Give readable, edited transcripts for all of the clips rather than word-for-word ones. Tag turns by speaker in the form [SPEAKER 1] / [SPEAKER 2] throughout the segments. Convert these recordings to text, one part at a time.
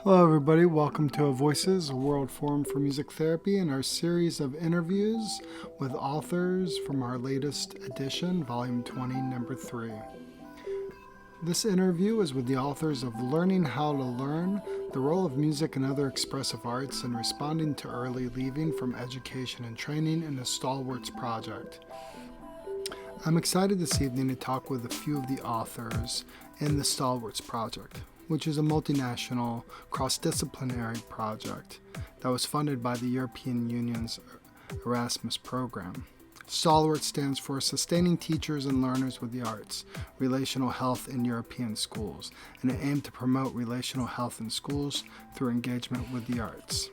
[SPEAKER 1] Hello, everybody. Welcome to Voices, a World Forum for Music Therapy, and our series of interviews with authors from our latest edition, Volume 20, Number 3. This interview is with the authors of Learning How to Learn, the Role of Music and Other Expressive Arts in Responding to Early Leaving from Education and Training in the STALWARTS project. I'm excited this evening to talk with a few of the authors in the STALWARTS project, which is a multinational, cross-disciplinary project that was funded by the European Union's Erasmus program. STALWART stands for Sustaining Teachers and Learners with the Arts, Relational Health in European Schools, and it aimed to promote relational health in schools through engagement with the arts.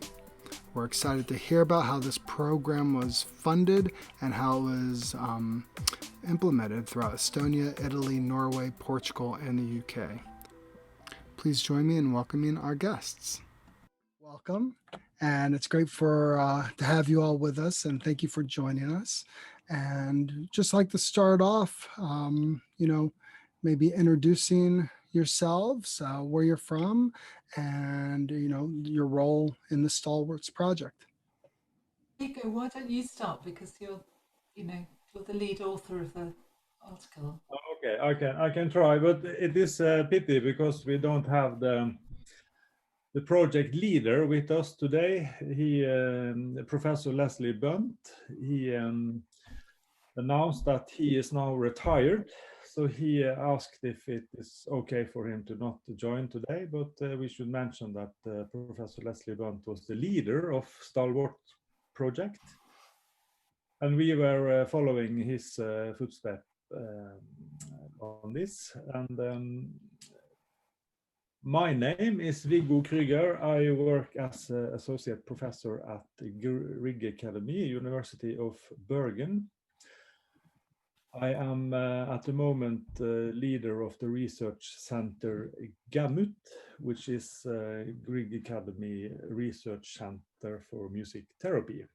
[SPEAKER 1] We're excited to hear about how this program was funded and how it was implemented throughout Estonia, Italy, Norway, Portugal, and the UK. Please join me in welcoming our guests. Welcome, and it's great to have you all with us, and thank you for joining us. And just like to start off, maybe introducing yourselves, where you're from, and your role in the STALWARTS project.
[SPEAKER 2] Viggo, why don't you start, because you're the lead author of the article.
[SPEAKER 3] Okay, I can try, but it is a pity because we don't have the project leader with us today. Professor Leslie Bunt, he announced that he is now retired, so he asked if it is okay for him to not join today, but we should mention that Professor Leslie Bunt was the leader of STALWART project, and we were following his footsteps on this. And my name is Viggo Krüger. I work as associate professor at the Grieg Academy, University of Bergen. I am at the moment leader of the research center GAMUT, which is Grieg Academy Research Center for Music Therapy.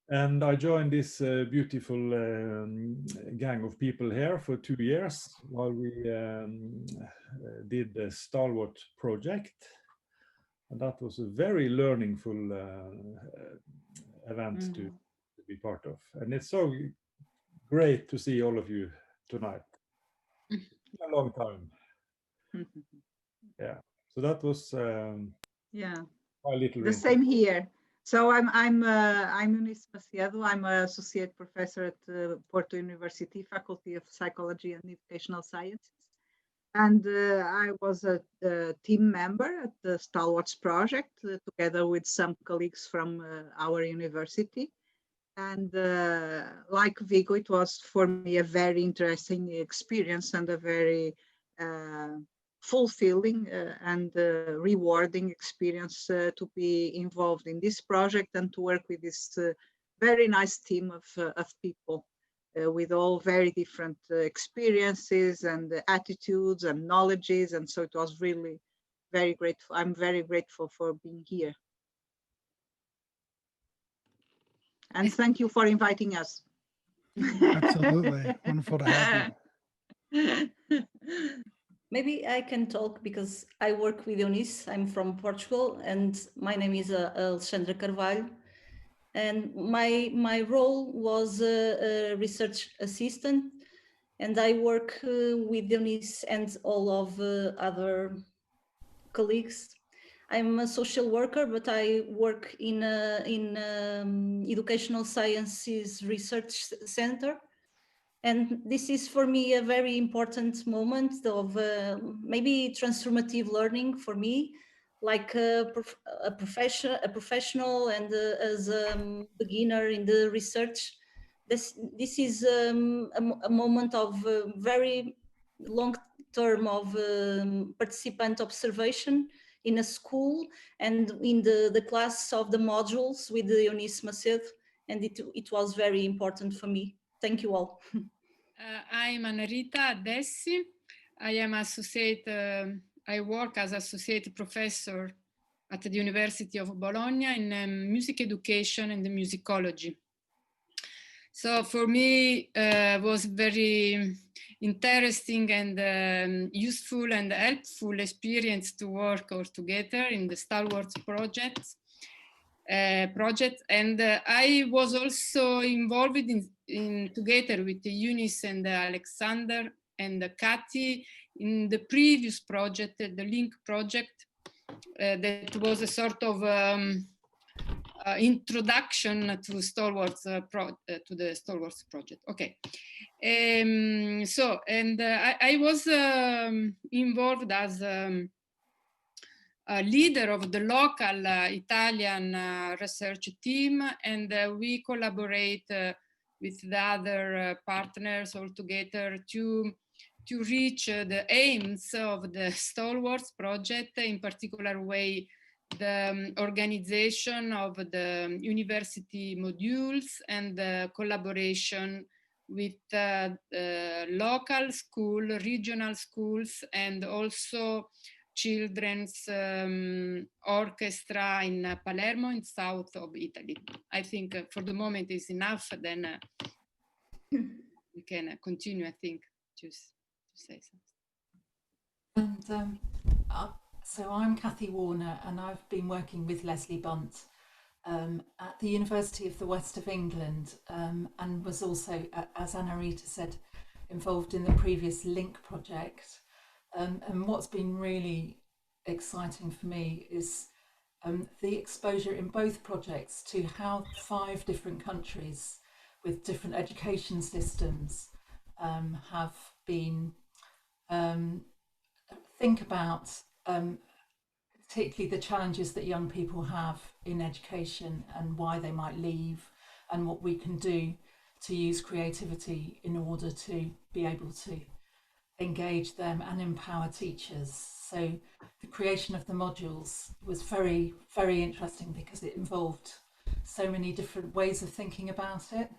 [SPEAKER 3] And I joined this beautiful gang of people here for 2 years while we did the STALWART project. And that was a very learningful event to be part of. And it's so great to see all of you tonight. A long time. Yeah. So that was my little
[SPEAKER 4] the same here. So I'm Eunice Macedo. I'm an associate professor at the Porto University, Faculty of Psychology and Educational Sciences. And I was a team member at the STALWARTS project together with some colleagues from our university. And like Viggo, it was for me a very interesting experience and a very fulfilling and rewarding experience to be involved in this project and to work with this very nice team of people with all very different experiences and attitudes and knowledges. And so it was really very grateful. I'm very grateful for being here. And thank you for inviting us.
[SPEAKER 1] Absolutely. Wonderful to have you.
[SPEAKER 5] Maybe I can talk because I work with Eunice. I'm from Portugal and my name is Alexandra Carvalho. And my role was a research assistant, and I work with Eunice and all of other colleagues. I'm a social worker, but I work in educational sciences research center. And this is for me a very important moment of maybe transformative learning for me, like a professional and as a beginner in the research. This is a moment of very long term of participant observation in a school and in the class of the modules with the Eunice Macedo, and it was very important for me. Thank you all.
[SPEAKER 6] I'm Rita Addessis. I work as associate professor at the University of Bologna in music education and musicology. So for me, was very interesting and useful and helpful experience to work all together in the STALWARTS project. And I was also involved in together with Eunice and Alexander and Kathy in the previous project, the LINK project, that was a sort of introduction to STALWARTS to the STALWARTS project. Okay, so and I was involved as a leader of the local Italian research team, and we collaborate with the other partners all together to reach the aims of the STALWARTS project, in particular way the organization of the university modules and the collaboration with local school, regional schools, and also children's orchestra in Palermo, in south of Italy. I think for the moment is enough, then we can continue, I think, to say something.
[SPEAKER 2] And so I'm Kathy Warner, and I've been working with Leslie Bunt at the University of the West of England, and was also, as Rita said, involved in the previous LINK project. And what's been really exciting for me is the exposure in both projects to how 5 different countries with different education systems have been think about particularly the challenges that young people have in education and why they might leave, and what we can do to use creativity in order to be able to engage them and empower teachers. So the creation of the modules was very, very interesting because it involved so many different ways of thinking about it.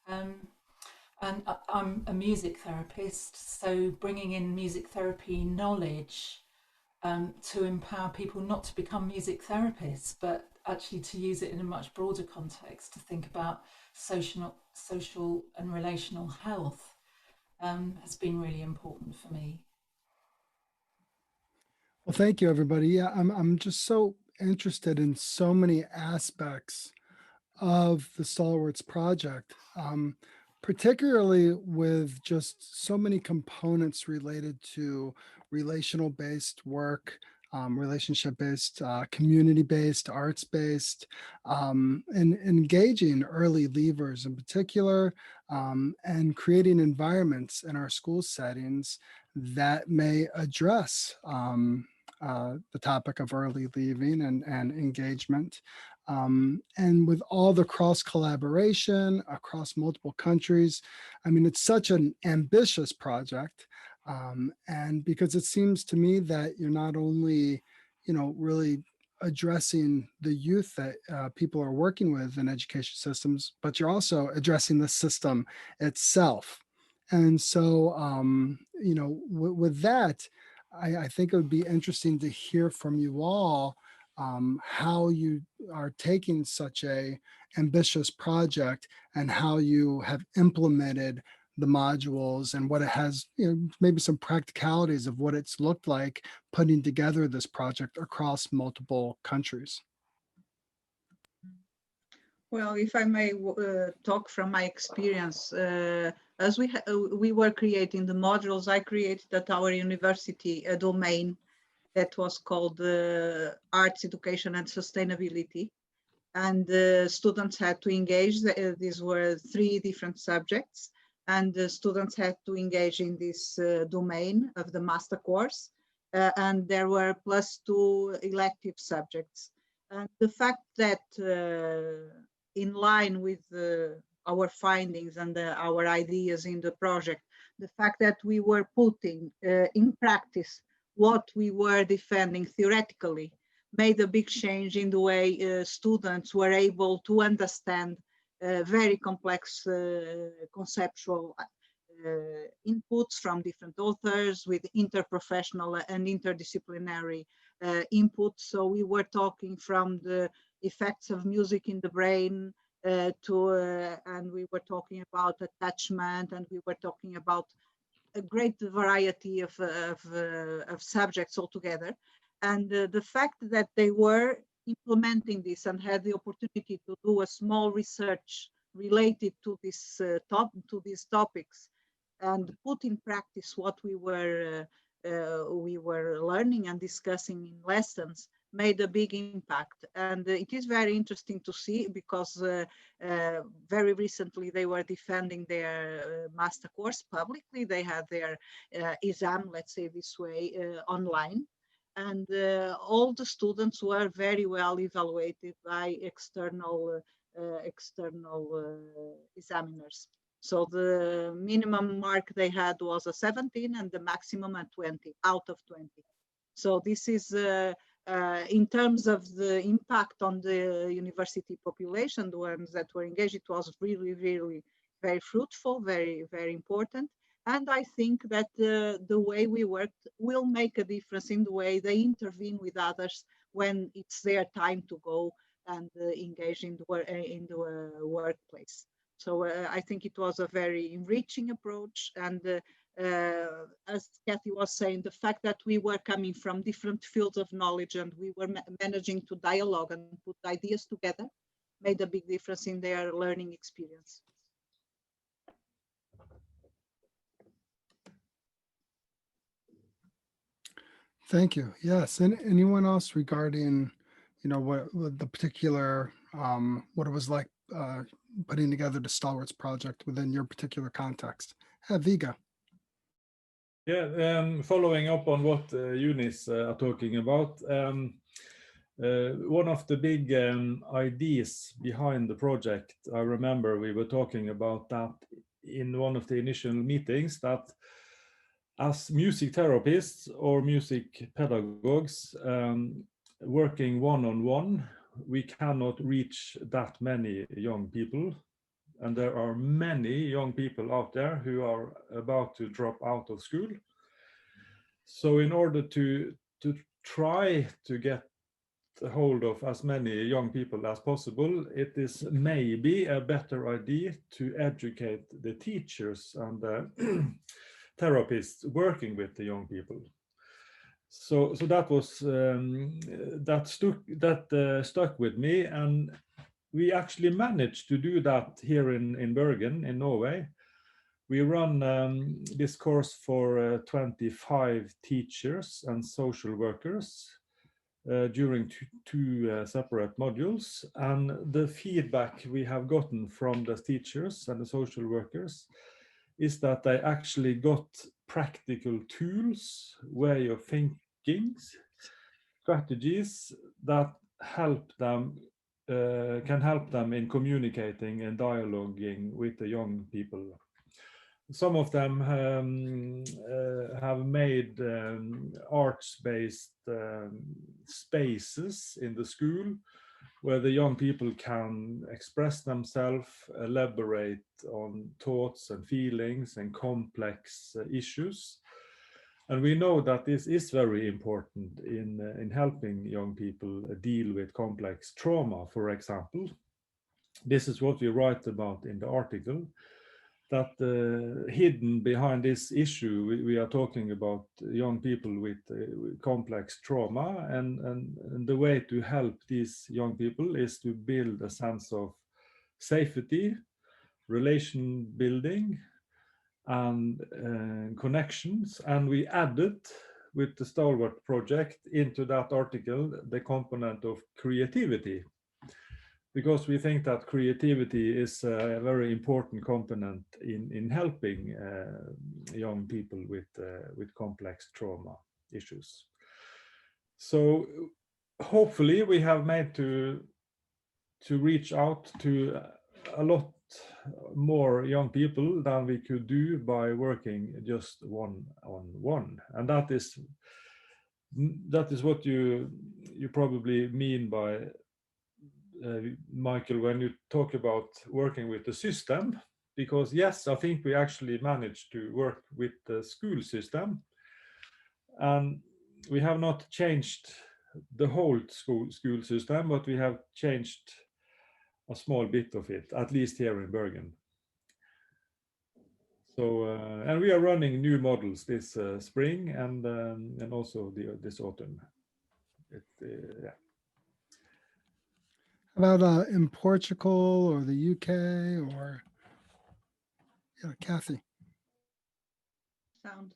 [SPEAKER 2] And I'm a music therapist, so bringing in music therapy knowledge to empower people not to become music therapists, but actually to use it in a much broader context, to think about social and relational health, has been really important for me.
[SPEAKER 1] Well, thank you, everybody. Yeah, I'm just so interested in so many aspects of the STALWARTS project, particularly with just so many components related to relational-based work, relationship-based, community-based, arts-based, and engaging early leavers in particular, and creating environments in our school settings that may address the topic of early leaving and engagement. And with all the cross collaboration across multiple countries, I mean, it's such an ambitious project. And because it seems to me that you're not only, really addressing the youth that people are working with in education systems, but you're also addressing the system itself. And so, with that, I think it would be interesting to hear from you all how you are taking such a ambitious project and how you have implemented the modules and what it has, maybe some practicalities of what it's looked like putting together this project across multiple countries.
[SPEAKER 4] Well, if I may talk from my experience, as we were creating the modules, I created at our university a domain that was called Arts, Education and Sustainability. And students had to engage. These were 3 different subjects, and the students had to engage in this domain of the master course. And there were +2 elective subjects. And the fact that in line with our findings and our ideas in the project, the fact that we were putting in practice what we were defending theoretically made a big change in the way students were able to understand very complex conceptual inputs from different authors with interprofessional and interdisciplinary input. So we were talking from the effects of music in the brain, and we were talking about attachment, and we were talking about a great variety of subjects altogether. And the fact that they were implementing this and had the opportunity to do a small research related to this to these topics and put in practice what we were learning and discussing in lessons made a big impact. And it is very interesting to see, because very recently they were defending their master course publicly. They had their exam, let's say this way, online. And all the students were very well evaluated by external examiners. So the minimum mark they had was a 17 and the maximum a 20 out of 20. So this is, in terms of the impact on the university population, the ones that were engaged, it was really, really very fruitful, very, very important. And I think that the way we worked will make a difference in the way they intervene with others when it's their time to go and engage in the workplace. So I think it was a very enriching approach. And as Kathy was saying, the fact that we were coming from different fields of knowledge and we were managing to dialogue and put ideas together made a big difference in their learning experience.
[SPEAKER 1] Thank you. Yes. And anyone else regarding, what the particular, what it was like putting together the STALWARTS project within your particular context? Viggo.
[SPEAKER 3] Yeah, following up on what Eunice are talking about, one of the big ideas behind the project, I remember we were talking about that in one of the initial meetings, that as music therapists or music pedagogues working one-on-one, we cannot reach that many young people. And there are many young people out there who are about to drop out of school. So in order to try to get a hold of as many young people as possible, it is maybe a better idea to educate the teachers and the therapists working with the young people. So that was that stuck with me, and we actually managed to do that here in Bergen in Norway. We run this course for 25 teachers and social workers during two separate modules, and the feedback we have gotten from the teachers and the social workers is that they actually got practical tools, way of thinking, strategies that help them, can help them in communicating and dialoguing with the young people. Some of them have made arts-based spaces in the school where the young people can express themselves, elaborate on thoughts and feelings and complex issues. And we know that this is very important in helping young people deal with complex trauma, for example. This is what we write about in the article, that hidden behind this issue, we are talking about young people with complex trauma, and the way to help these young people is to build a sense of safety, relation building, and connections. And we added, with the STALWART project, into that article the component of creativity, because we think that creativity is a very important component in helping young people with complex trauma issues. So hopefully we have made to reach out to a lot more young people than we could do by working just one-on-one. And that is what you probably mean by Michael, when you talk about working with the system, because yes, I think we actually managed to work with the school system, and we have not changed the whole school system, but we have changed a small bit of it, at least here in Bergen. So, and we are running new models this spring and also this autumn. Yeah.
[SPEAKER 1] How about in Portugal or the UK or Kathy?
[SPEAKER 4] Sound.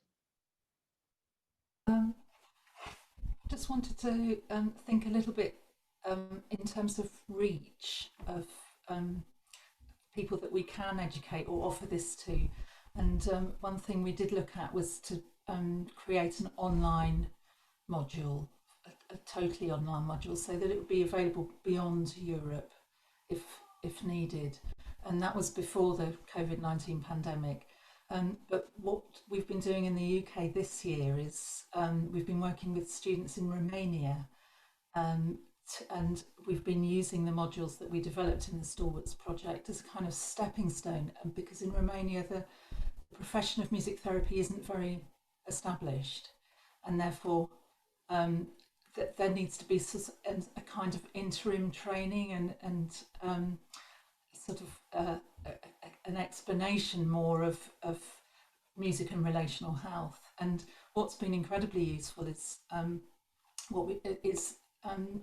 [SPEAKER 2] Just wanted to think a little bit in terms of reach of people that we can educate or offer this to. And one thing we did look at was to create an online module, a totally online module, so that it would be available beyond Europe if needed. And that was before the COVID-19 pandemic. But what we've been doing in the UK this year is we've been working with students in Romania, and we've been using the modules that we developed in the STALWARTS project as a kind of stepping stone, because in Romania the profession of music therapy isn't very established, and therefore there needs to be a kind of interim training and sort of an explanation more of music and relational health. And what's been incredibly useful is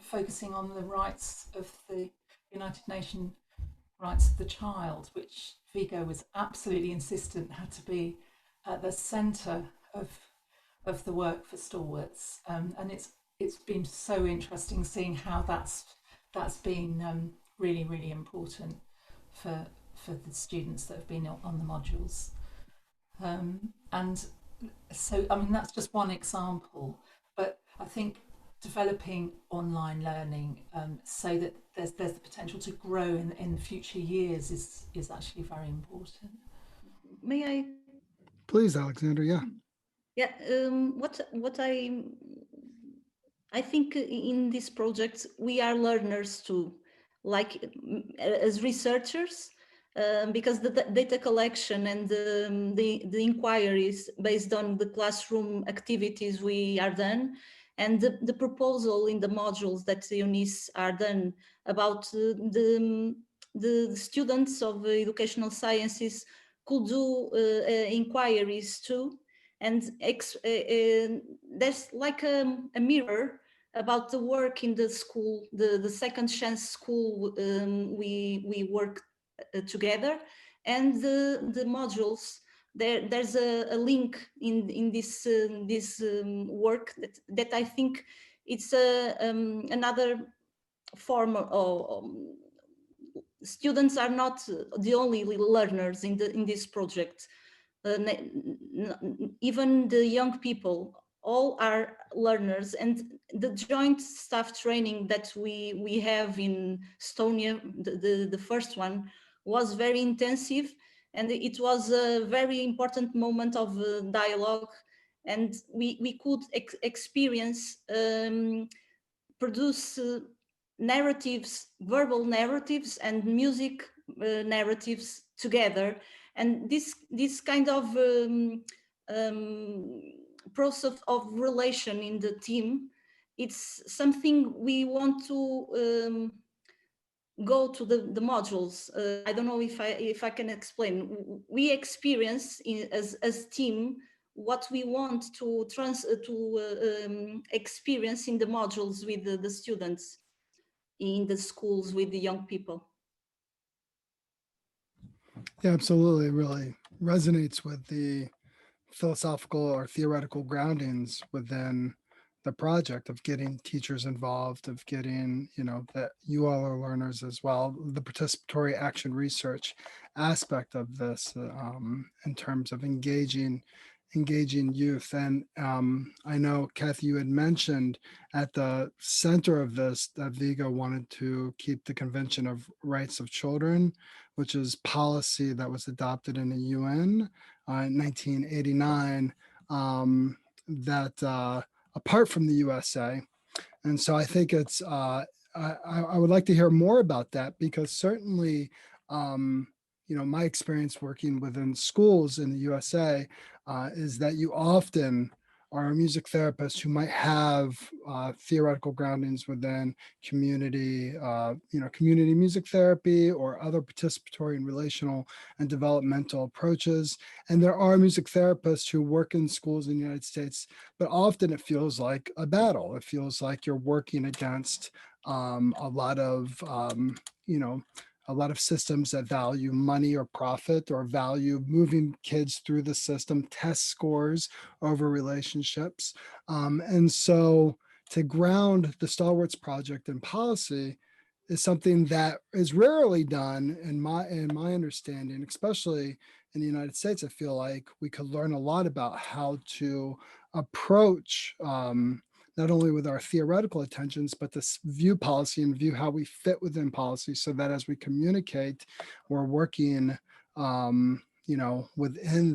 [SPEAKER 2] focusing on the rights of the United Nations rights of the child, which Viggo was absolutely insistent had to be at the centre of the work for STALWARTS. And it's been so interesting seeing how that's been really, really important for the students that have been on the modules. And so, I mean, that's just one example, but I think developing online learning so that there's the potential to grow in future years is actually very important.
[SPEAKER 5] May I?
[SPEAKER 1] Please, Alexandra. Yeah.
[SPEAKER 5] Yeah. What I think in this project we are learners too, like as researchers. Because the data collection and the inquiries based on the classroom activities we are done, and the proposal in the modules that Eunice are done about the students of educational sciences could do inquiries too. And there's like a mirror about the work in the school, the second chance school we work together, and the modules. There's a link in this work that I think it's another form of students are not the only learners in this project. Even the young people all are learners, and the joint staff training that we have in Estonia, the first one, was very intensive, and it was a very important moment of dialogue, and we could experience produce narratives, verbal narratives and music narratives together. And this kind of process of relation in the team, it's something we want to go to the modules. I don't know if I can explain. We experience as team what we want to experience in the modules with the students in the schools with the young people.
[SPEAKER 1] Yeah, absolutely. It really resonates with the philosophical or theoretical groundings within the project of getting teachers involved, of getting, that you all are learners as well, the participatory action research aspect of this in terms of engaging youth. And I know, Kathy, you had mentioned at the center of this that Viggo wanted to keep the Convention of Rights of Children, which is policy that was adopted in the UN in 1989, that apart from the USA. And so I think it's, I would like to hear more about that, because certainly, my experience working within schools in the USA is that you often are music therapists who might have theoretical groundings within community, community music therapy or other participatory and relational and developmental approaches. And there are music therapists who work in schools in the United States, but often it feels like a battle. It feels like you're working against a lot of, a lot of systems that value money or profit or value moving kids through the system, test scores over relationships. And so to ground the STALWARTS project in policy is something that is rarely done in my understanding, especially in the United States. I feel like we could learn a lot about how to approach not only with our theoretical attentions, but to view policy and view how we fit within policy, so that as we communicate, we're working, within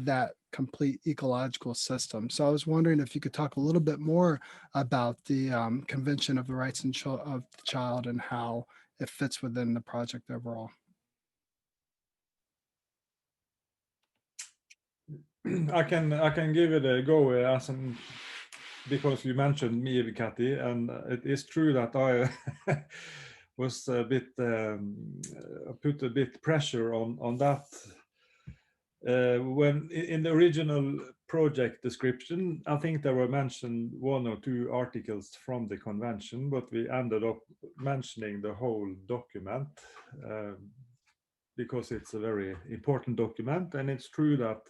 [SPEAKER 1] that complete ecological system. So I was wondering if you could talk a little bit more about the Convention of the Rights of the Child and how it fits within the project overall.
[SPEAKER 3] I can give it a go because you mentioned me, Kathy, and it is true that I was a bit put a bit pressure on that. When in the original project description, I think there were mentioned 1 or 2 articles from the convention, but we ended up mentioning the whole document because it's a very important document, and it's true that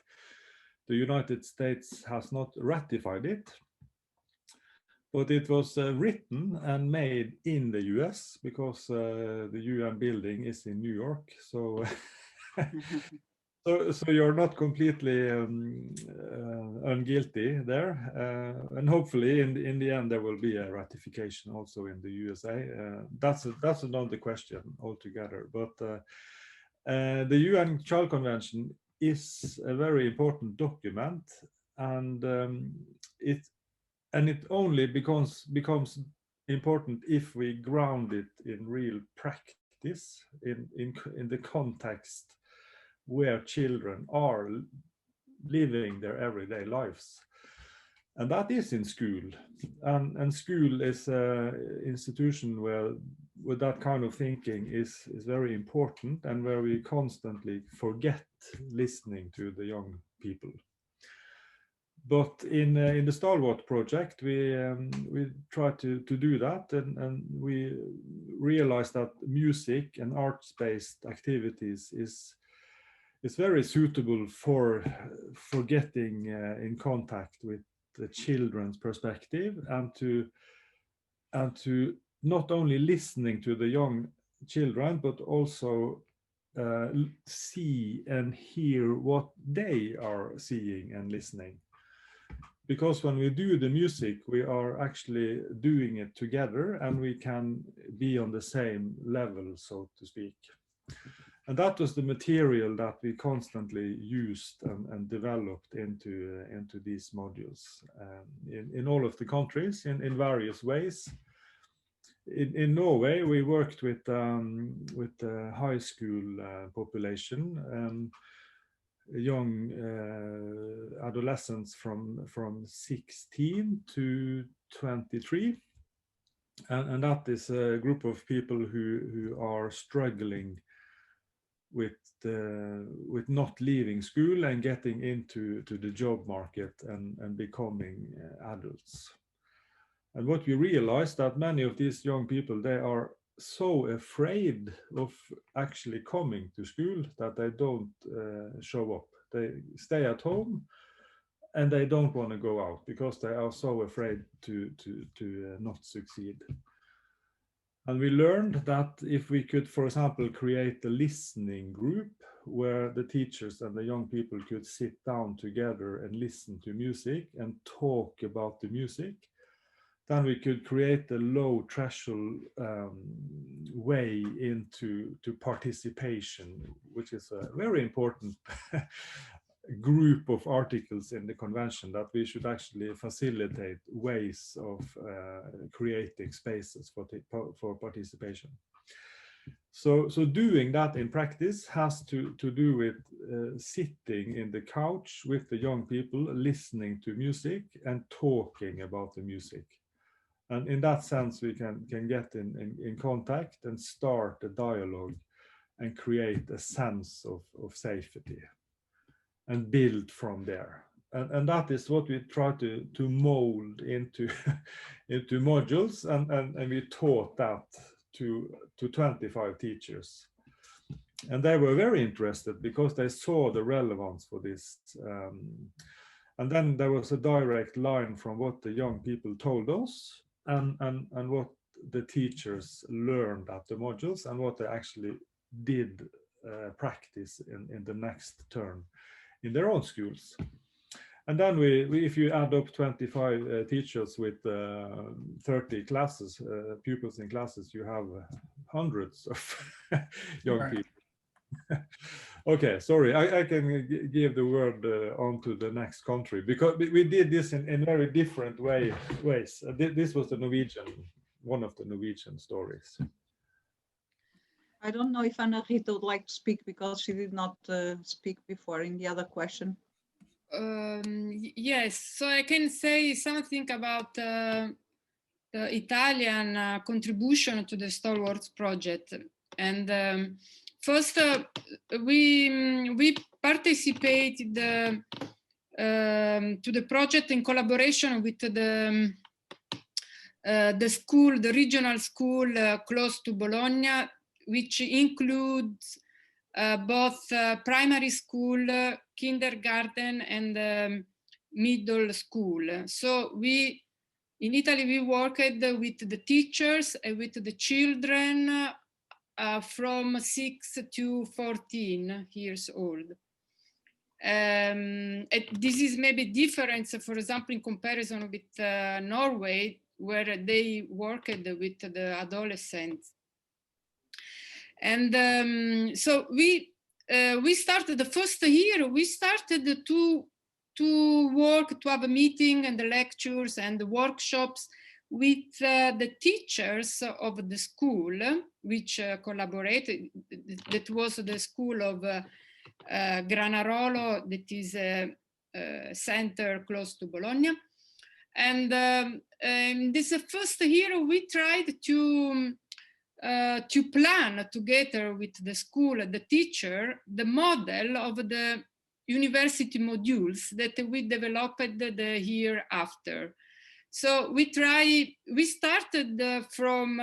[SPEAKER 3] the United States has not ratified it, but it was written and made in the US because the UN building is in New York. So, so you're not completely unguilty there. And hopefully in the end, there will be a ratification also in the USA. That's another question altogether. But the UN Child Convention is a very important document, and it only becomes important if we ground it in real practice, in the context where children are living their everyday lives. And that is in school. And school is an institution where that kind of thinking is very important, and where we constantly forget listening to the young people. But in the STALWART project, we try to do that, and we realize that music and arts-based activities is very suitable for getting in contact with the children's perspective, and to not only listening to the young children, but also see and hear what they are seeing and listening. Because when we do the music, we are actually doing it together, and we can be on the same level, so to speak. And that was the material that we constantly used and developed into these modules in all of the countries in various ways. In Norway, we worked with the high school population, young adolescents from 16 to 23, and that is a group of people who are struggling with not leaving school and getting into the job market and becoming adults. And what we realized, that many of these young people, they are so afraid of actually coming to school that they don't show up. They stay at home and they don't want to go out because they are so afraid to not succeed. And we learned that if we could, for example, create a listening group where the teachers and the young people could sit down together and listen to music and talk about the music, then we could create a low threshold way into participation, which is a very important group of articles in the convention, that we should actually facilitate ways of creating spaces for participation. So doing that in practice has to do with sitting in the couch with the young people, listening to music and talking about the music. And in that sense, we can get in contact and start a dialogue and create a sense of safety and build from there. And that is what we try to mold into, into modules, and we taught that to 25 teachers. And they were very interested because they saw the relevance for this. And then there was a direct line from what the young people told us and what the teachers learned at the modules and what they actually did practice in the next term in their own schools. And then we if you add up 25 teachers with 30 classes, pupils in classes, you have hundreds of young people. Okay, sorry, I can give the word on to the next country, because we did this in very different ways. This was the Norwegian, one of the Norwegian stories.
[SPEAKER 4] I don't know if Eha Rüütel would like to speak because she did not speak before in the other question.
[SPEAKER 6] Yes, so I can say something about the Italian contribution to the STALWARTS project. And first, we participated to the project in collaboration with the school, the regional school close to Bologna, which includes both primary school, kindergarten, and middle school. So in Italy, we worked with the teachers and with the children from 6 to 14 years old. This is maybe different, for example, in comparison with Norway, where they worked with the adolescents. And so we started the first year, we started to work, to have a meeting and the lectures and the workshops with the teachers of the school, which collaborated. That was the school of Granarolo, that is a center close to Bologna. And this first year we tried to plan together with the school, the teacher, the model of the university modules that we developed the year after. So we started from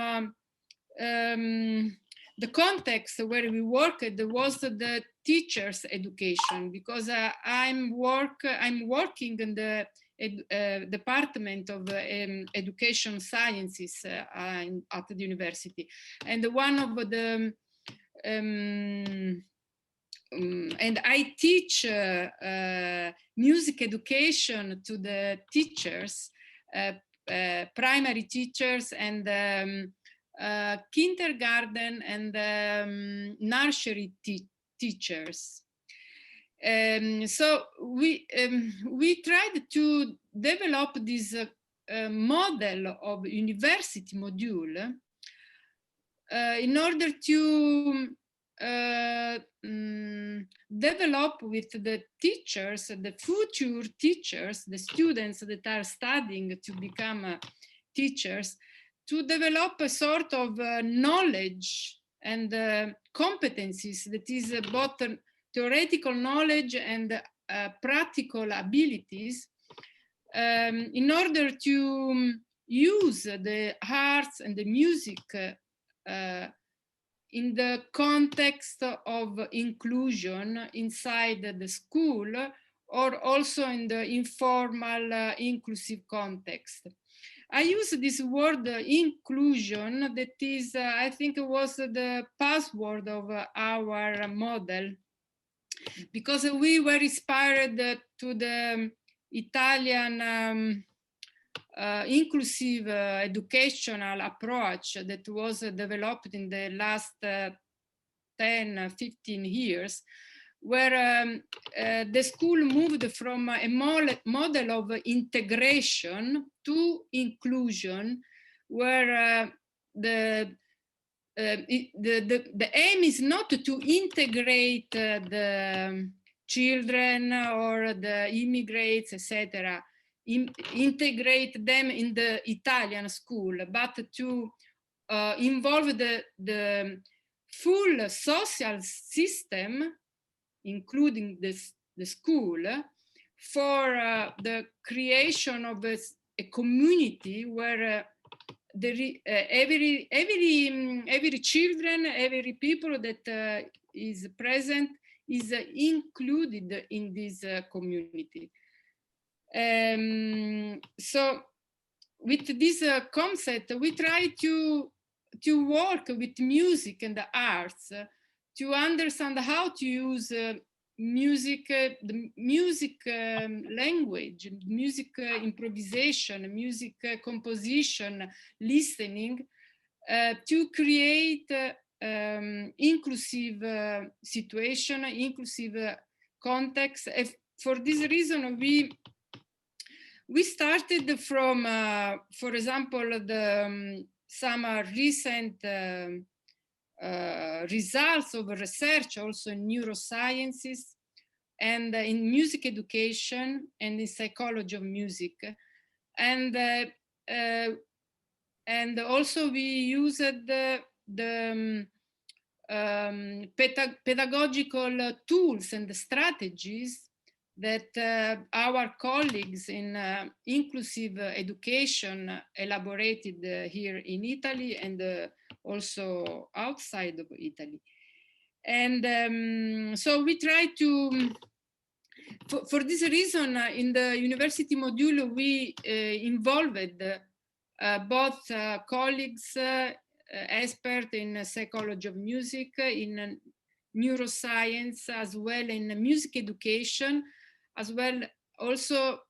[SPEAKER 6] the context where we worked was the teachers' education, because I'm working in the Department of Education Sciences at the university, and one of the and I teach music education to the teachers, primary teachers, and kindergarten and nursery teachers. So we tried to develop this model of university module in order to develop with the teachers, the future teachers, the students that are studying to become teachers, to develop a sort of knowledge and competencies that is both theoretical knowledge and practical abilities in order to use the arts and the music in the context of inclusion inside the school, or also in the informal inclusive context. I use this word inclusion, that is, I think it was the password of our model, because we were inspired to the Italian inclusive educational approach that was developed in the last 10, 15 years, where the school moved from a model of integration to inclusion, where the the aim is not to integrate the children or the immigrants, etc., integrate them in the Italian school, but to involve the full social system, including the school, for the creation of a community where every children, every people that is present is included in this community. So with this concept, we try to work with music and the arts to understand how to use music, the music language, music improvisation, music composition, listening, to create inclusive situation, inclusive context. For this reason, we started from, for example, some recent results of research also in neurosciences and in music education and in psychology of music. And also we used the pedagogical tools and the strategies that our colleagues in inclusive education elaborated here in Italy and also outside of Italy. And so we try to, for this reason, in the university module, we involved both colleagues, experts in psychology of music, in neuroscience, as well in music education, as well also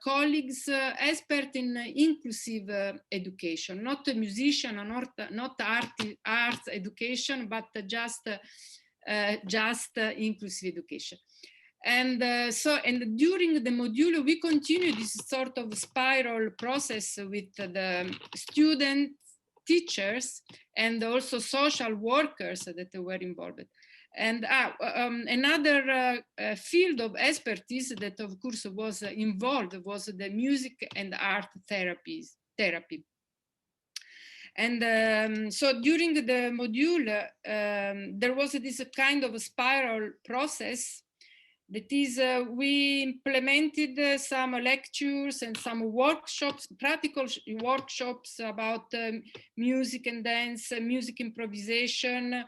[SPEAKER 6] colleagues, experts in inclusive education, not a musician, not arts education, but just inclusive education. And and during the module, we continue this sort of spiral process with the students, teachers, and also social workers that were involved. And another field of expertise that, of course, was involved was the music and art therapy. And so during the module, there was this kind of spiral process. That is, we implemented some lectures and some workshops, practical workshops about music and dance, music improvisation.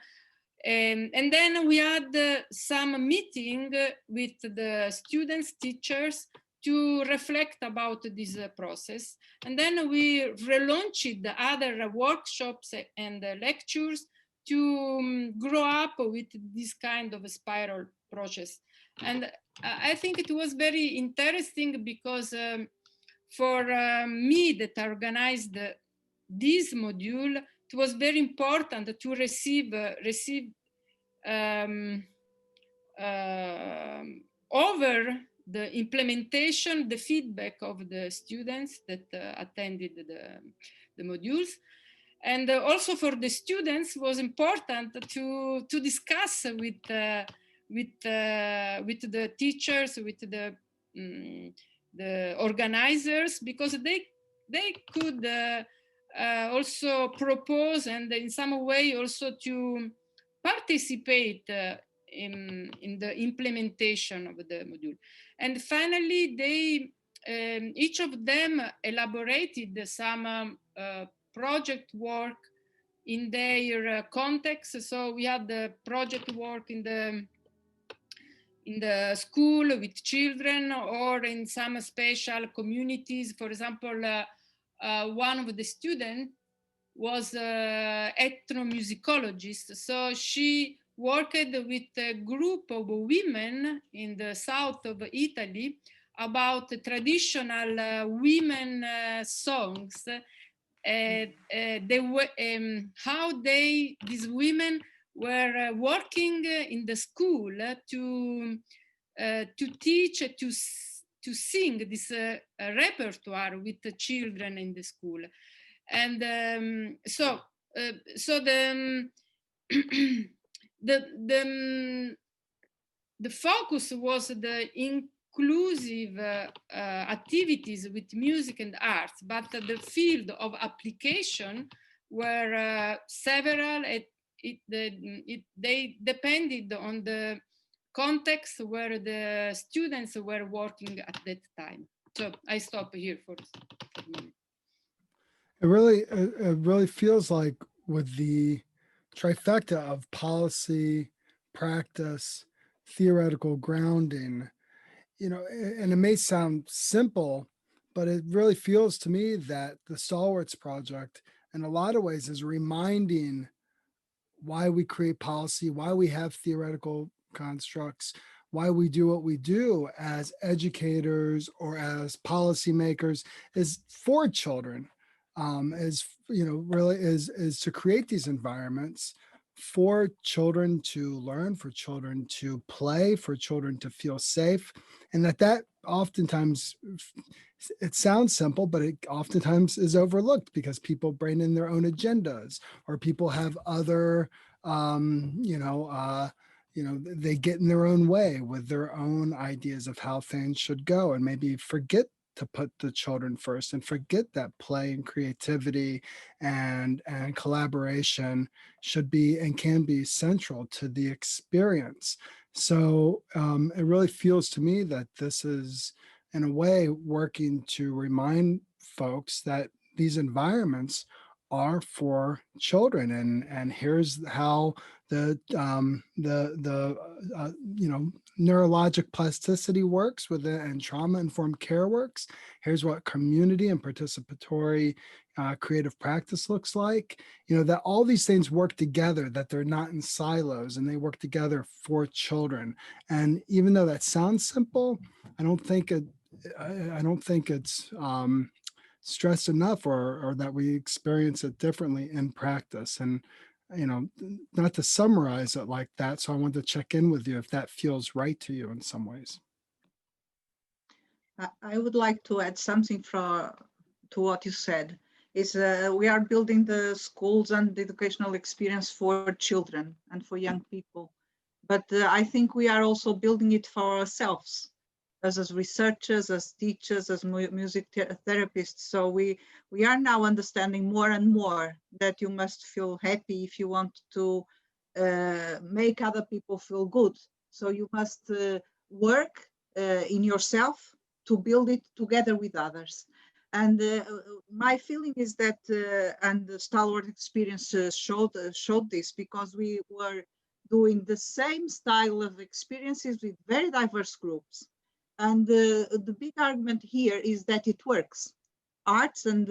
[SPEAKER 6] And then we had some meeting with the students, teachers, to reflect about this process. And then we relaunched the other workshops and lectures to grow up with this kind of a spiral process. And I think it was very interesting because for me that organized this module, it was very important to receive over the implementation, the feedback of the students that attended the modules. And also for the students, it was important to discuss with the teachers, with the organizers, because they could also propose and in some way also to participate in the implementation of the module. And finally, they each of them elaborated some project work in their context. So we had the project work in the school with children or in some special communities. For example, one of the students was an ethnomusicologist. So she worked with a group of women in the south of Italy about traditional women songs. How these women were working in the school to teach, to sing this repertoire with the children in the school. And so so the focus was the inclusive activities with music and arts, but the field of application were several. They depended on the context where the students were working at that time. So I stop here for a minute.
[SPEAKER 1] It really feels like with the trifecta of policy, practice, theoretical grounding, you know, and it may sound simple, but it really feels to me that the STALWARTS project in a lot of ways is reminding why we create policy, why we have theoretical constructs, why we do what we do as educators or as policymakers is for children, is, you know, really is to create these environments for children to learn, for children to play, for children to feel safe. And that oftentimes, it sounds simple, but it oftentimes is overlooked because people bring in their own agendas, or people have other, they get in their own way with their own ideas of how things should go, and maybe forget to put the children first and forget that play and creativity and collaboration should be and can be central to the experience. So it really feels to me that this is, in a way, working to remind folks that these environments are for children, and here's how the neurologic plasticity works with it, and trauma-informed care works. Here's what community and participatory creative practice looks like. You know, that all these things work together, that they're not in silos, and they work together for children. And even though that sounds simple, I don't think it's stressed enough, or that we experience it differently in practice. And, you know, not to summarize it like that. So I wanted to check in with you if that feels right to you in some ways.
[SPEAKER 4] I would like to add something to what you said. Is we are building the schools and the educational experience for children and for young people. But I think we are also building it for ourselves, as researchers, as teachers, as music therapists. So we are now understanding more and more that you must feel happy if you want to make other people feel good. So you must work in yourself to build it together with others. And my feeling is that, and the STALWART experience showed this, because we were doing the same style of experiences with very diverse groups. And the big argument here is that it works. Arts and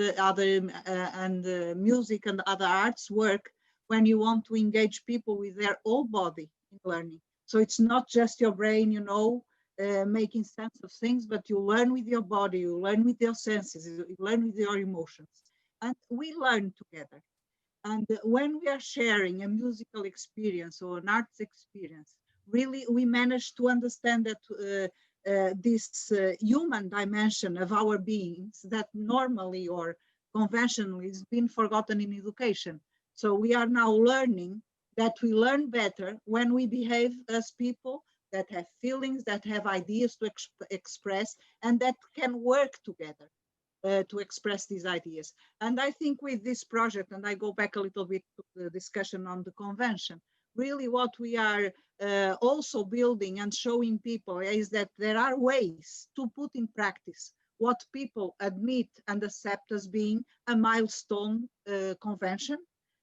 [SPEAKER 4] music and other arts work when you want to engage people with their whole body in learning. So it's not just your brain, you know, making sense of things, but you learn with your body, you learn with your senses, you learn with your emotions, and we learn together. And when we are sharing a musical experience or an arts experience, really we manage to understand that this human dimension of our beings that normally or conventionally has been forgotten in education. So we are now learning that we learn better when we behave as people that have feelings, that have ideas to express, and that can work together to express these ideas. And I think with this project, and I go back a little bit to the discussion on the convention, really what we are also building and showing people is that there are ways to put in practice what people admit and accept as being a milestone convention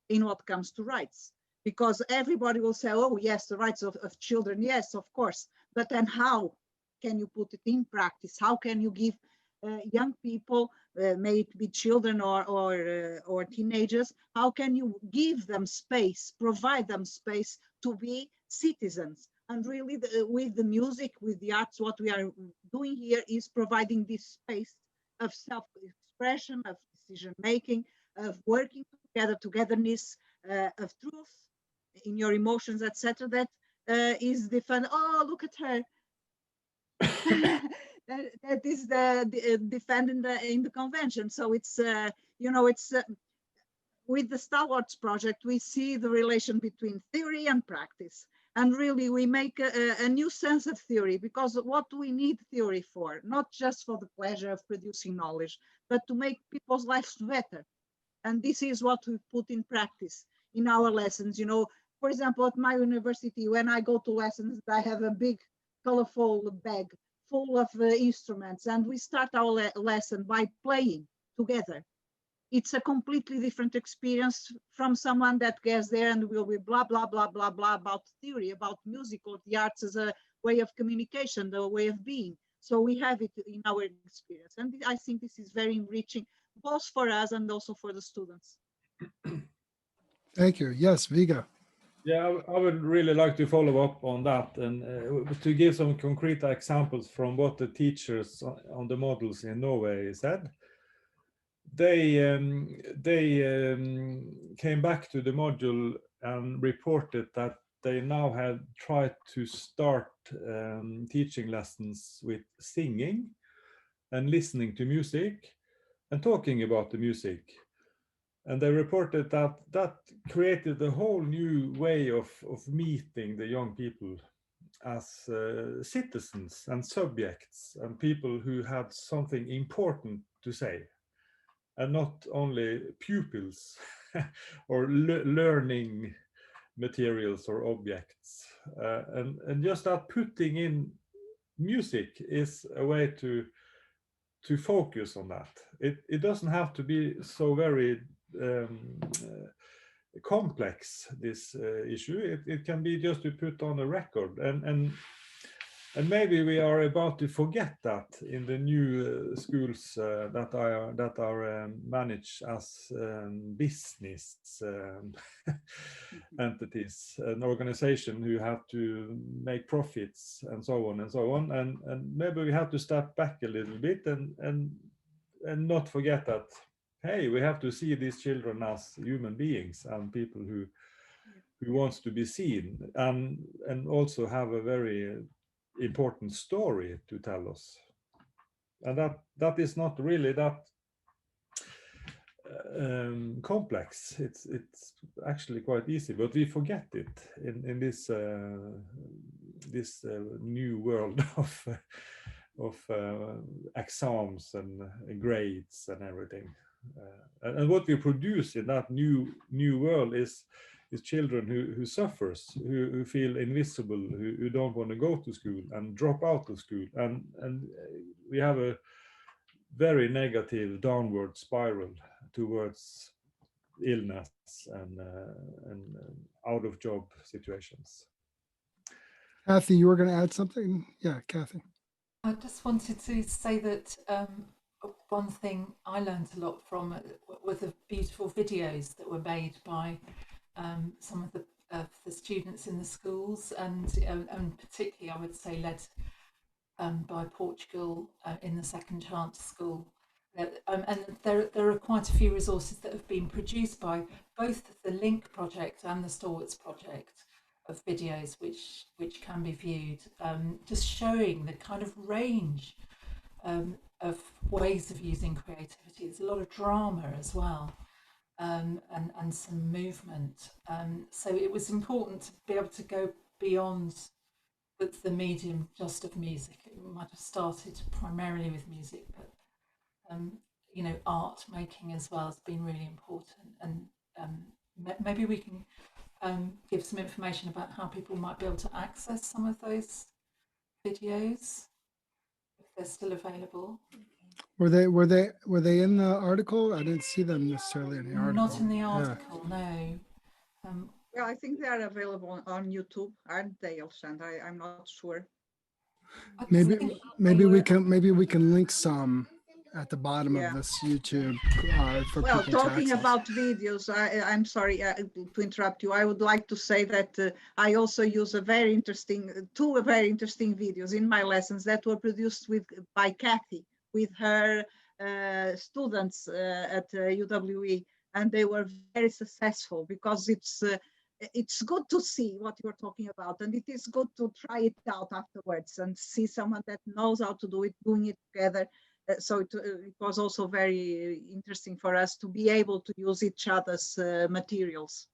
[SPEAKER 4] in what comes to rights. Because everybody will say, oh yes, the rights of children, yes, of course, but then how can you put it in practice? How can you give young people, may it be children or teenagers, how can you give them space, provide them space to be citizens? And really with the music, with the arts, what we are doing here is providing this space of self-expression, of decision-making, of working together, togetherness, of truth in your emotions, etc. That is defend. Oh, look at her. that is the defended in the convention. So it's it's with the STALWARTS project, we see the relation between theory and practice. And really, we make a new sense of theory, because what we need theory for, not just for the pleasure of producing knowledge, but to make people's lives better. And this is what we put in practice in our lessons. You know, for example, at my university, when I go to lessons, I have a big, colorful bag full of instruments, and we start our lesson by playing together. It's a completely different experience from someone that gets there and will be blah, blah, blah, blah, blah about theory, about music or the arts as a way of communication, the way of being. So we have it in our experience. And I think this is very enriching, both for us and also for the students.
[SPEAKER 1] Thank you. Yes, Viggo.
[SPEAKER 3] Yeah, I would really like to follow up on that and to give some concrete examples from what the teachers on the models in Norway said. They came back to the module and reported that they now had tried to start teaching lessons with singing and listening to music and talking about the music. And they reported that that created a whole new way of meeting the young people as citizens and subjects and people who had something important to say, and not only pupils or learning materials or objects. And just that putting in music is a way to focus on that. It doesn't have to be so very complex, this issue. It can be just to put on a record, and maybe we are about to forget that in the new schools that are managed as business entities, an organization who have to make profits and so on and so on, and maybe we have to step back a little bit and not forget that, hey, we have to see these children as human beings and people who wants to be seen, and also have a very important story to tell us. And that is not really that complex. It's actually quite easy, but we forget it in this this new world of exams and grades and everything. And what we produce in that new world is children who suffers, who feel invisible, who don't want to go to school and drop out of school, and we have a very negative downward spiral towards illness and out of job situations.
[SPEAKER 1] Kathy, you were going to add something? Yeah, Kathy.
[SPEAKER 2] I just wanted to say that one thing I learned a lot from were the beautiful videos that were made by some of the students in the schools, and particularly I would say led by Portugal in the Second Chance School. And there are quite a few resources that have been produced by both the Link project and the STALWARTS project of videos which can be viewed, just showing the kind of range of ways of using creativity. There's a lot of drama as well, and some movement. So it was important to be able to go beyond the medium just of music. It might have started primarily with music, but you know, art making as well has been really important. And maybe we can give some information about how people might be able to access some of those videos if they're still available.
[SPEAKER 1] Were they in the article? I didn't see them necessarily in the article.
[SPEAKER 2] Not in the article, no.
[SPEAKER 4] Yeah, I think they are available on YouTube, aren't they, Alexandra? I'm not sure.
[SPEAKER 1] Maybe we can link some at the bottom of this YouTube for
[SPEAKER 4] well,
[SPEAKER 1] people
[SPEAKER 4] talking
[SPEAKER 1] to access.
[SPEAKER 4] about videos, I'm sorry to interrupt you. I would like to say that I also use two very interesting videos in my lessons that were produced by Kathy with her students at UWE, and they were very successful because it's good to see what you're talking about, and it is good to try it out afterwards and see someone that knows how to do it, doing it together. So it was also very interesting for us to be able to use each other's materials.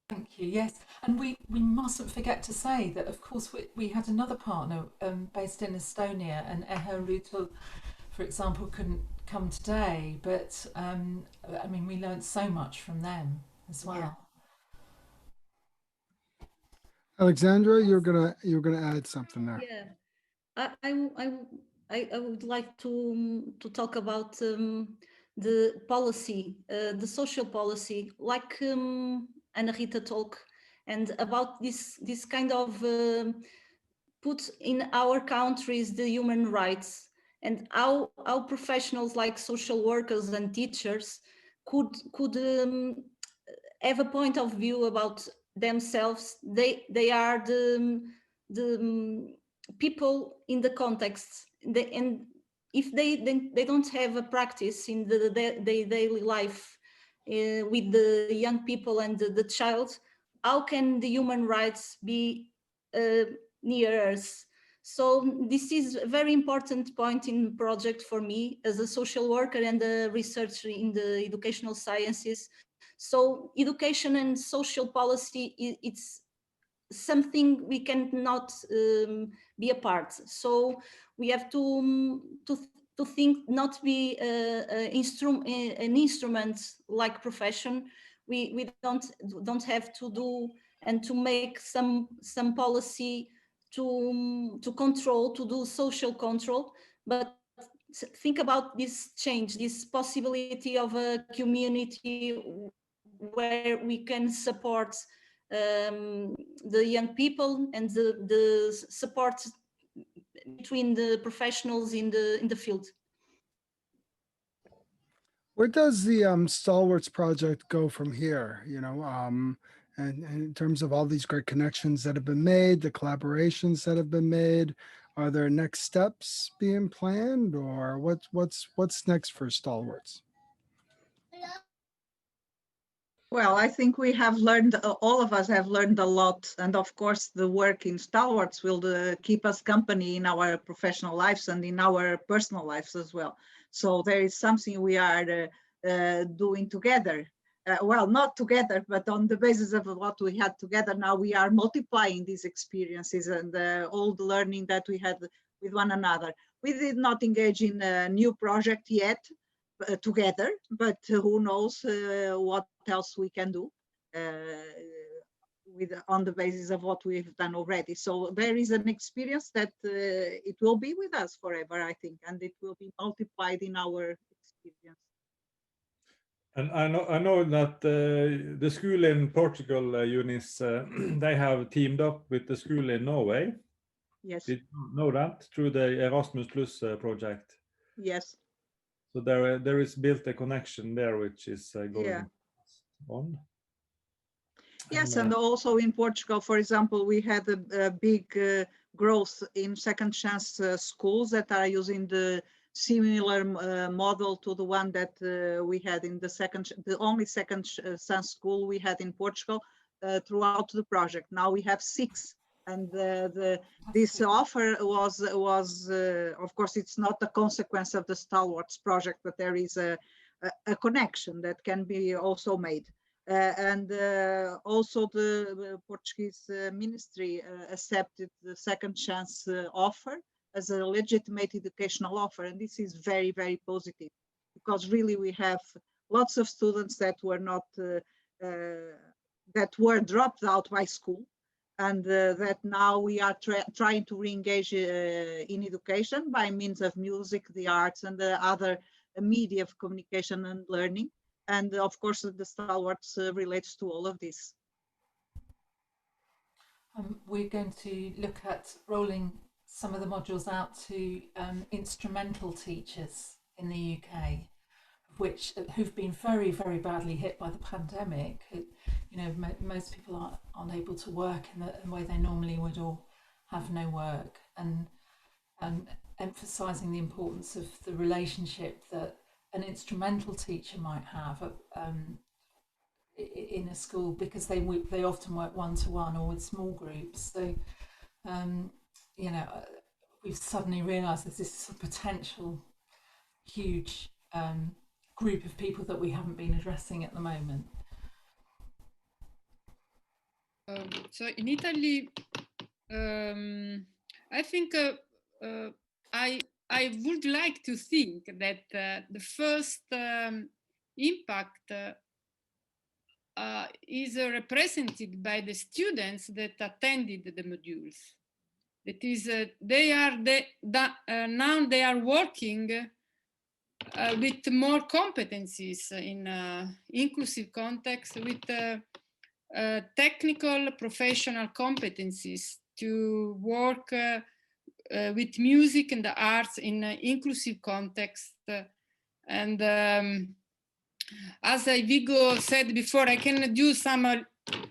[SPEAKER 2] Thank you. Yes, and we mustn't forget to say that, of course, we had another partner based in Estonia, and Eha Rüütel, for example, couldn't come today. But I mean, we learned so much from them as well.
[SPEAKER 4] Yeah.
[SPEAKER 1] Alexandra, you're gonna add something there.
[SPEAKER 5] Yeah, I would like to talk about the policy, the social policy, like Ana Rita talk, and about this kind of put in our countries the human rights, and how professionals like social workers and teachers could have a point of view about themselves. They are the people in the context, and if they don't have a practice in the daily life with the young people and the child, how can the human rights be near us? So this is a very important point in the project for me as a social worker and a researcher in the educational sciences. So education and social policy, it's something we cannot be apart. So we have to think, not be an instrument like profession. We don't have to do and to make some policy to control, to do social control, but think about this change, this possibility of a community where we can support the young people and the support between the professionals in the field.
[SPEAKER 1] Where does the STALWARTS project go from here? And in terms of all these great connections that have been made, the collaborations that have been made, are there next steps being planned, or what's next for STALWARTS?
[SPEAKER 4] Well, I think we have learned, all of us have learned a lot. And of course, the work in STALWARTS will keep us company in our professional lives and in our personal lives as well. So there is something we are doing together. Well, not together, but on the basis of what we had together. Now we are multiplying these experiences and all the learning that we had with one another. We did not engage in a new project yet, together, but who knows what else we can do on the basis of what we've done already. So there is an experience that it will be with us forever, I think, and it will be multiplied in our experience.
[SPEAKER 3] And I know that the school in Portugal, Eunice, they have teamed up with the school in Norway.
[SPEAKER 4] Yes.
[SPEAKER 3] Did you know that through the Erasmus Plus project?
[SPEAKER 4] Yes.
[SPEAKER 3] So there is built a connection there, which is going on.
[SPEAKER 4] Yes, and also in Portugal, for example, we had a big growth in second chance schools that are using the similar model to the one that we had in the only second chance school we had in Portugal throughout the project. Now we have 6. And this offer was of course, it's not a consequence of the STALWARTS project, but there is a connection that can be also made. And also the Portuguese ministry accepted the second chance offer as a legitimate educational offer. And this is very, very positive, because really we have lots of students that were not, that were dropped out by school. And that now we are trying to re-engage in education by means of music, the arts, and the other media of communication and learning. And of course, the STALWARTS relates to all of this.
[SPEAKER 2] We're going to look at rolling some of the modules out to instrumental teachers in the UK, who've been very, very badly hit by the pandemic. Most people aren't able to work in the way they normally would, or have no work, and emphasising the importance of the relationship that an instrumental teacher might have in a school, because they often work one-to-one or with small groups. So we've suddenly realised there's this potential huge group of people that we haven't been addressing at the moment.
[SPEAKER 6] So in Italy, I think I would like to think that the first impact is represented by the students that attended the modules. That is, now they are working with more competencies in inclusive context, with technical professional competencies to work with music and the arts in inclusive context. And as Viggo said before, I can do some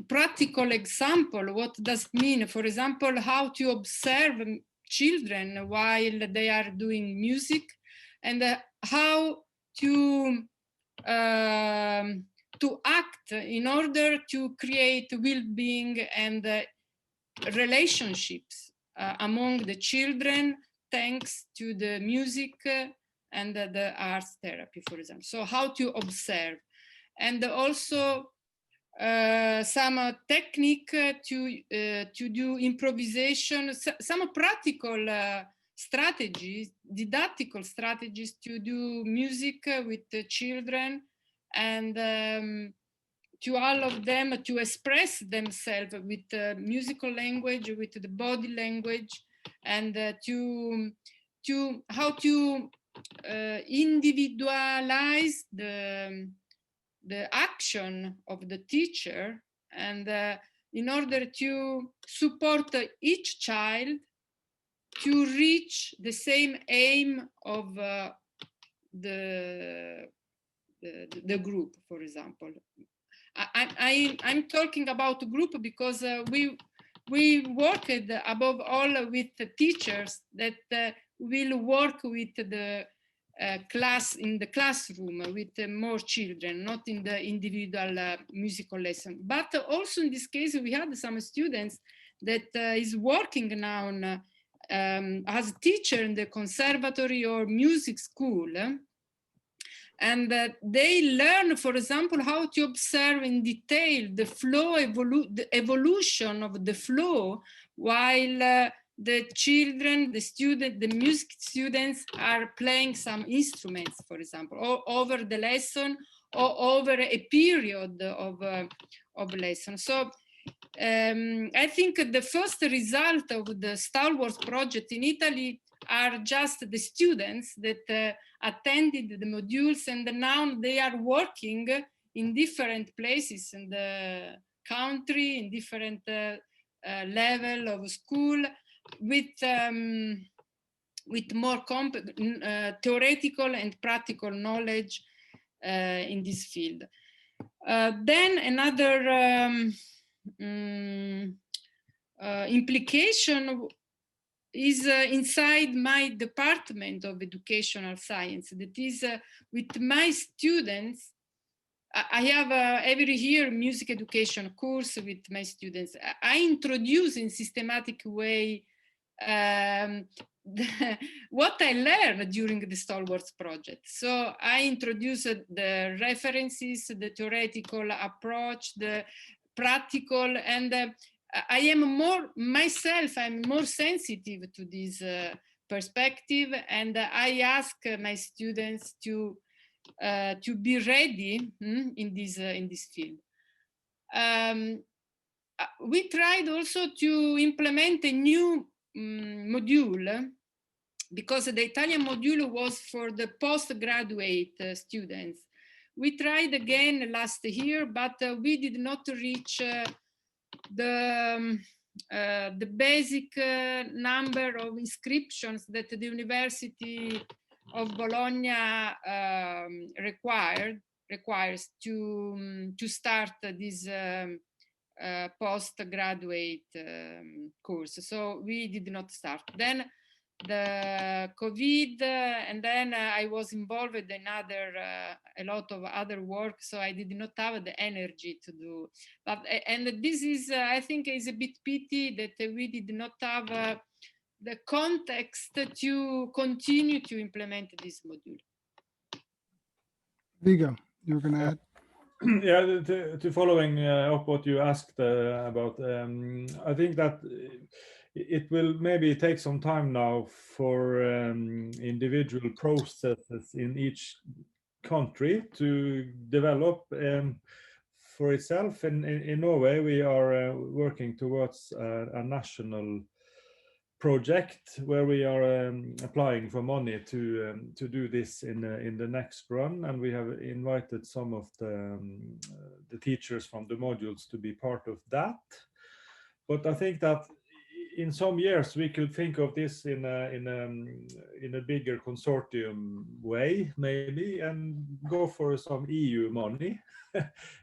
[SPEAKER 6] practical example. What does it mean? For example, how to observe children while they are doing music, and how to act in order to create well-being and relationships among the children, thanks to the music and the arts therapy, for example. So how to observe, and also some technique to do improvisation, some practical strategies, didactical strategies to do music with the children, and to all of them to express themselves with musical language, with the body language, and to how to individualize the action of the teacher, and in order to support each child to reach the same aim of the group, for example. I'm talking about group because we worked above all with the teachers that will work with the class in the classroom with more children, not in the individual musical lesson. But also in this case, we had some students that is working now as a teacher in the conservatory or music school. And they learn, for example, how to observe in detail the flow, the evolution of the flow, while the children, the student, the music students are playing some instruments, for example, or over the lesson or over a period of lesson. So I think the first result of the STALWARTS project in Italy are just the students that attended the modules, and now they are working in different places in the country, in different level of school, with more theoretical and practical knowledge in this field. Then another implication is inside my department of educational science. That is, with my students, I have every year music education course with my students. I introduce in systematic way what I learned during the STALWARTS project. So I introduced the references, the theoretical approach, the practical, and I am more myself, I'm more sensitive to this perspective, and I ask my students to be ready in this field. We tried also to implement a new module, because the Italian module was for the postgraduate students. We tried again last year, but we did not reach the basic number of inscriptions that the University of Bologna requires to start this postgraduate course. So we did not start. Then the COVID, and then I was involved in a lot of other work, so I did not have the energy to do. But and this is, I think, is a bit pity that we did not have the context to continue to implement this module.
[SPEAKER 1] Viggo, you were going to add?
[SPEAKER 3] Yeah, to following up what you asked about, I think that it will maybe take some time now for individual processes in each country to develop for itself. In Norway, we are working towards a national project where we are applying for money to do this in the next run, and we have invited some of the teachers from the modules to be part of that. But I think that in some years we could think of this in a bigger consortium way, maybe, and go for some EU money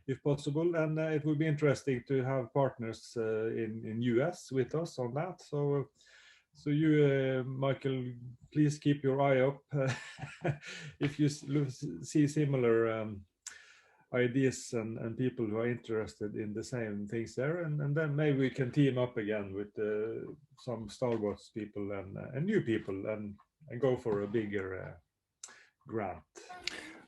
[SPEAKER 3] if possible. And it would be interesting to have partners in US with us on that. So you, Michael, please keep your eye up if you see similar ideas and people who are interested in the same things there, and then maybe we can team up again with some STALWARTS people and new people and go for a bigger grant.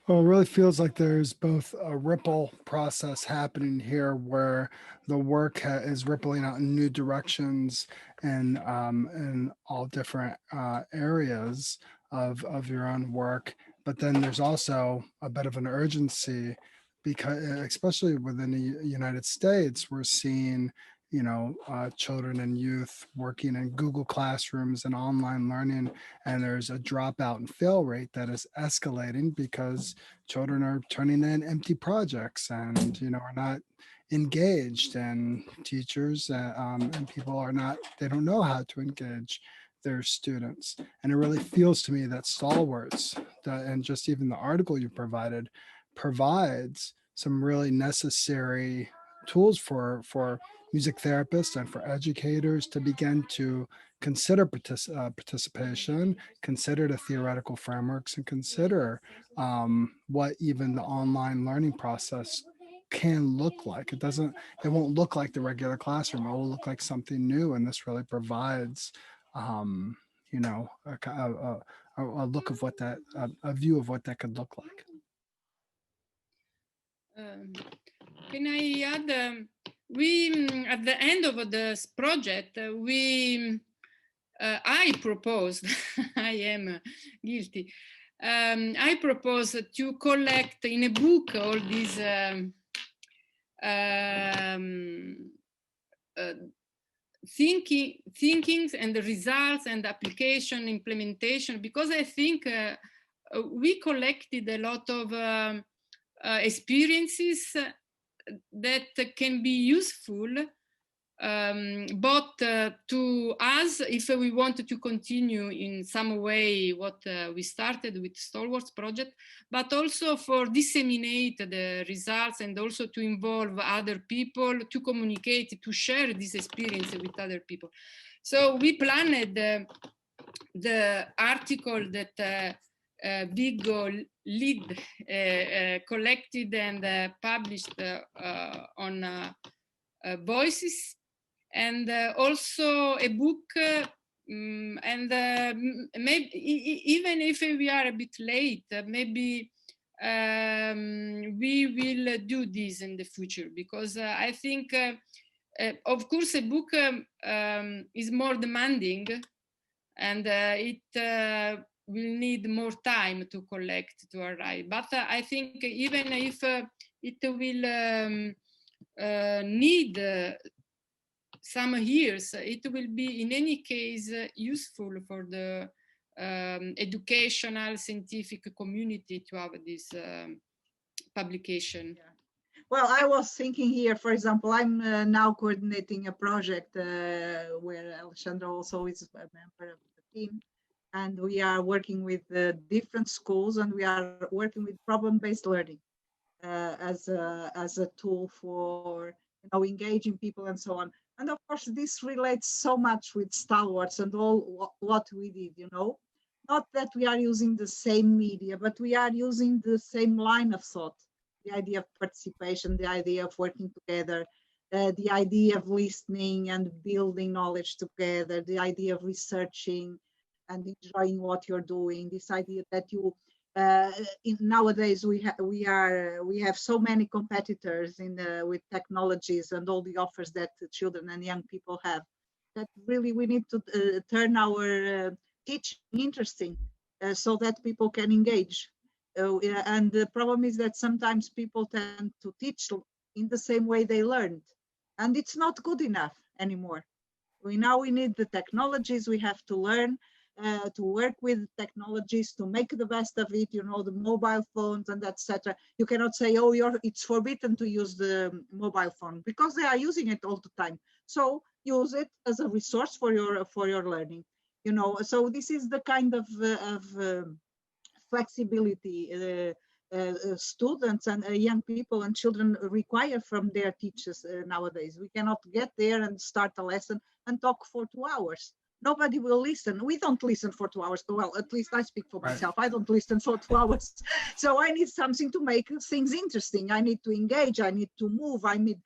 [SPEAKER 1] Well, it really feels like there's both a ripple process happening here where the work is rippling out in new directions and in all different areas of your own work. But then there's also a bit of an urgency because, especially within the United States, we're seeing children and youth working in Google Classrooms and online learning, and there's a dropout and fail rate that is escalating because children are turning in empty projects and are not engaged, and teachers and people are not, they don't know how to engage their students. And it really feels to me that STALWARTS, and just even the article you provided, provides some really necessary tools for music therapists and for educators to begin to consider participation, consider the theoretical frameworks, and consider what even the online learning process can look like. It won't look like the regular classroom. It will look like something new, and this really provides a look of what that, a view of what that could look like.
[SPEAKER 6] Can I add? We at the end of this project, I proposed, I am guilty. I proposed to collect in a book all these thinkings and the results and application implementation, because I think we collected a lot of experiences that can be useful both to us if we wanted to continue in some way what we started with STALWARTS project, but also for disseminate the results and also to involve other people, to communicate, to share this experience with other people. So we planned the article that Viggo collected and published on Voices, and also a book, and maybe even if we are a bit late, maybe we will do this in the future, because I think, of course, a book is more demanding, and it will need more time to collect, to arrive. But I think even if it will need some years, it will be in any case useful for the educational scientific community to have this publication.
[SPEAKER 4] Yeah. Well, I was thinking here, for example, I'm now coordinating a project where Alexandra also is a member of the team. And we are working with different schools, and we are working with problem-based learning as a tool for engaging people and so on. And of course, this relates so much with STALWARTS and all what we did. Not that we are using the same media, but we are using the same line of thought. The idea of participation, the idea of working together, the idea of listening and building knowledge together, the idea of researching and enjoying what you're doing, this idea that you Nowadays we have so many competitors with technologies and all the offers that the children and young people have, that really we need to turn our teaching interesting so that people can engage. And the problem is that sometimes people tend to teach in the same way they learned, and it's not good enough anymore. We need the technologies. We have to learn to work with technologies to make the best of it. The mobile phones and etc. You cannot say, oh, it's forbidden to use the mobile phone, because they are using it all the time. So use it as a resource for your learning. So this is the kind of flexibility students and young people and children require from their teachers nowadays. We cannot get there and start a lesson and talk for 2 hours. Nobody will listen. We don't listen for 2 hours. Well, at least I speak for myself. I don't listen for 2 hours. So I need something to make things interesting. I need to engage. I need to move. I need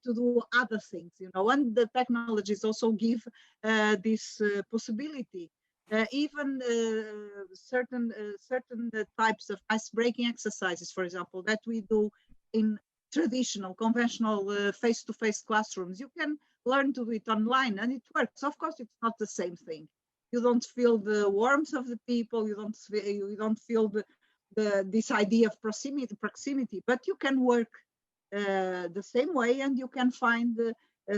[SPEAKER 4] to do other things, and the technologies also give this possibility. Even certain types of ice-breaking exercises, for example, that we do in traditional, conventional face-to-face classrooms, you can learn to do it online, and it works. Of course, it's not the same thing. You don't feel the warmth of the people. You don't feel this idea of proximity, but you can work the same way, and you can find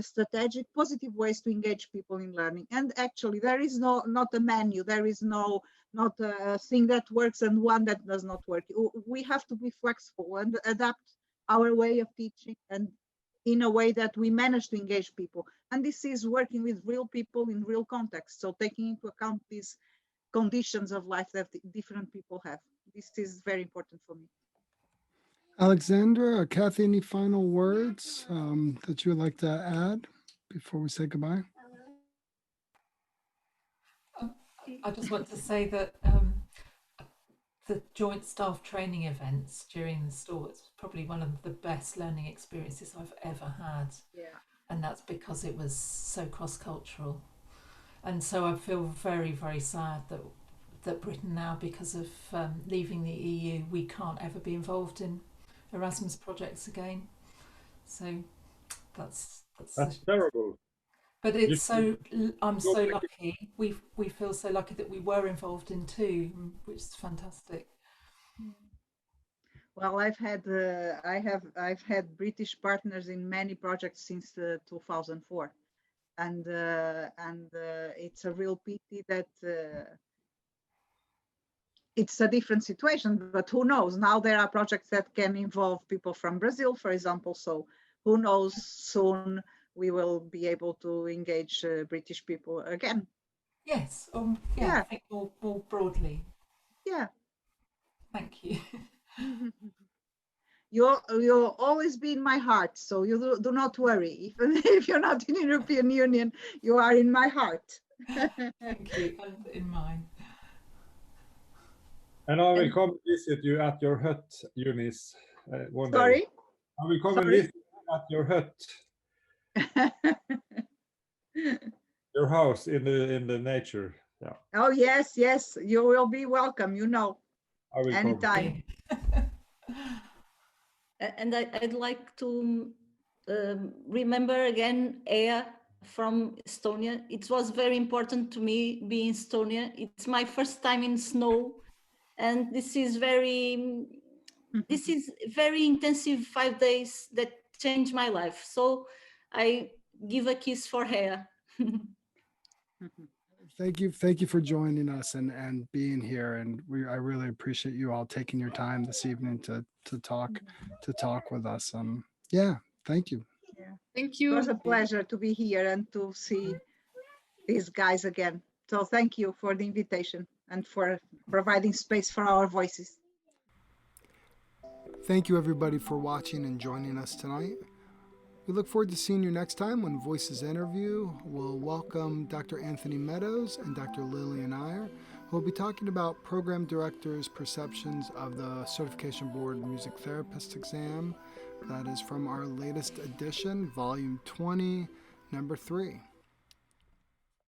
[SPEAKER 4] strategic, positive ways to engage people in learning. And actually, there is not a menu. There is not a thing that works and one that does not work. We have to be flexible and adapt our way of teaching, and in a way that we manage to engage people. And this is working with real people in real context. So taking into account these conditions of life that different people have. This is very important for me.
[SPEAKER 1] Alexandra or Kathy, any final words that you would like to add before we say goodbye?
[SPEAKER 2] I just want to say that the joint staff training events during the STALWARTS was probably one of the best learning experiences I've ever had.
[SPEAKER 4] Yeah.
[SPEAKER 2] And that's because it was so cross-cultural. And so I feel very, very sad that Britain now, because of leaving the EU, we can't ever be involved in Erasmus projects again. So that's
[SPEAKER 3] terrible.
[SPEAKER 2] But it's I'm so lucky. We feel so lucky that we were involved in two, which is fantastic.
[SPEAKER 4] Well, I've had British partners in many projects since 2004, and it's a real pity that it's a different situation. But who knows? Now there are projects that can involve people from Brazil, for example. So who knows? Soon we will be able to engage British people again.
[SPEAKER 2] Yes. Yeah. I think more broadly.
[SPEAKER 4] Yeah.
[SPEAKER 2] Thank you.
[SPEAKER 4] You'll always be in my heart, so you do not worry. Even if you're not in the European Union, you are in my heart.
[SPEAKER 2] Thank you, and in mine.
[SPEAKER 3] And I will come visit you at your hut, Eunice, one day.
[SPEAKER 4] Sorry?
[SPEAKER 3] I will come and visit you at your hut. Your house in the nature. Yeah.
[SPEAKER 4] Oh yes, you will be welcome.
[SPEAKER 3] I will
[SPEAKER 4] anytime.
[SPEAKER 5] And I'd like to remember again Eha from Estonia. It was very important to me being in Estonia. It's my first time in snow, and this is very intensive 5 days that changed my life. So I give a kiss for Eha.
[SPEAKER 1] Thank you for joining us and being here, and I really appreciate you all taking your time this evening to talk with us. Yeah, thank you.
[SPEAKER 4] Yeah.
[SPEAKER 6] Thank you.
[SPEAKER 4] It was a pleasure to be here and to see these guys again. So thank you for the invitation and for providing space for our voices.
[SPEAKER 1] Thank you everybody for watching and joining us tonight. We look forward to seeing you next time when Voices Interview will welcome Dr. Anthony Meadows and Dr. Lillian Iyer, who will be talking about program directors' perceptions of the Certification Board Music Therapist exam. That is from our latest edition, Volume 20, Number 3.